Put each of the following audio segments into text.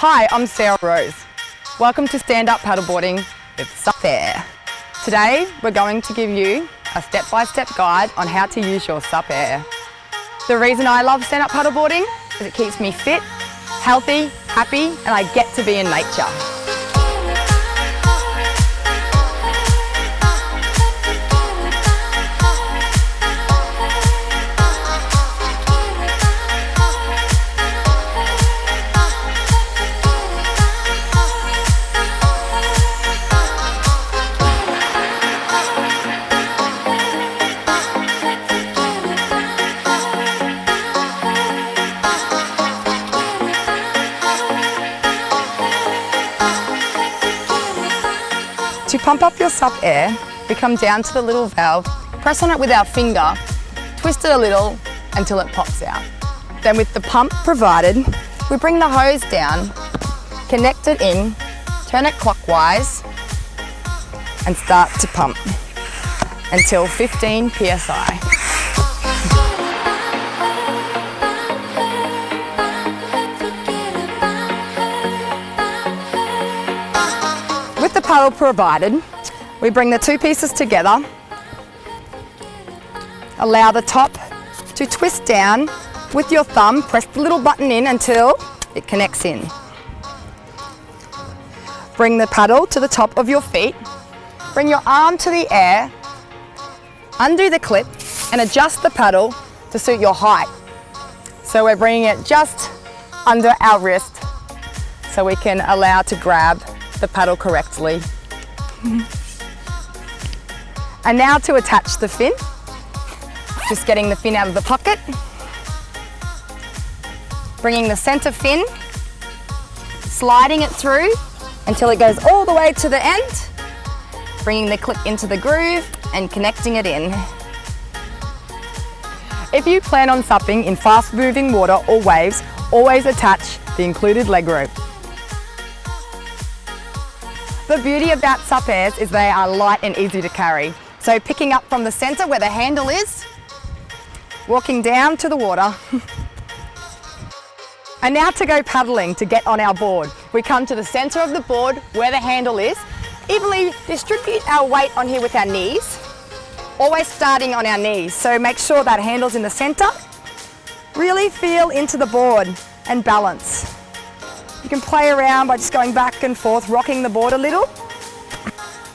Hi, I'm Sarah Rose. Welcome to Stand Up Paddleboarding with SUP Air. Today, we're going to give you a step-by-step guide on how to use your SUP Air. The reason I love stand up paddleboarding is it keeps me fit, healthy, happy, and I get to be in nature. To pump up your SUP Air, we come down to the little valve, press on it with our finger, twist it a little until it pops out. Then with the pump provided, we bring the hose down, connect it in, turn it clockwise and start to pump until 15 psi. With the paddle provided, we bring the two pieces together, allow the top to twist down with your thumb, press the little button in until it connects in. Bring the paddle to the top of your feet, bring your arm to the air, undo the clip and adjust the paddle to suit your height. So we're bringing it just under our wrist so we can allow to grab the paddle correctly. And now to attach the fin, just getting the fin out of the pocket, bringing the center fin, sliding it through until it goes all the way to the end, bringing the clip into the groove and connecting it in. If you plan on supping in fast moving water or waves, always attach the included leg rope. The beauty about SUP Airs is they are light and easy to carry. So picking up from the center where the handle is, walking down to the water. And now to go paddling to get on our board. We come to the center of the board where the handle is, evenly distribute our weight on here with our knees, always starting on our knees. So make sure that handle's in the center. Really feel into the board and balance. You can play around by just going back and forth, rocking the board a little.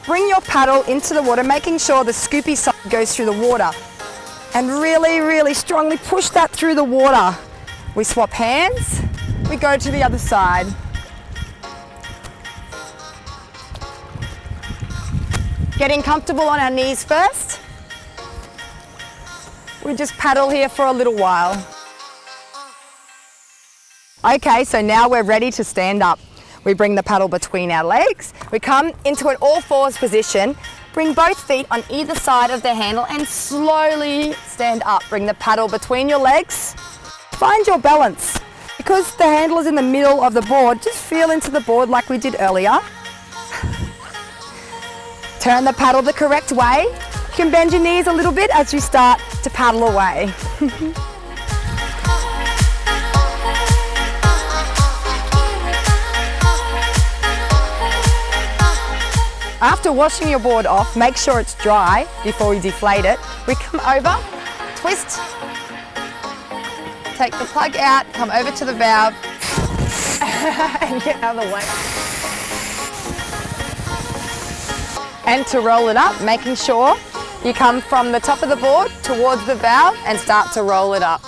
Bring your paddle into the water, making sure the scoopy side goes through the water. And really, really strongly push that through the water. We swap hands, we go to the other side. Getting comfortable on our knees first. We just paddle here for a little while. Okay, so now we're ready to stand up. We bring the paddle between our legs. We come into an all fours position, bring both feet on either side of the handle and slowly stand up. Bring the paddle between your legs. Find your balance. Because the handle is in the middle of the board, just feel into the board like we did earlier. Turn the paddle the correct way. You can bend your knees a little bit as you start to paddle away. After washing your board off, make sure it's dry before we deflate it. We come over, twist, take the plug out, come over to the valve and get out of the way. And to roll it up, making sure you come from the top of the board towards the valve and start to roll it up.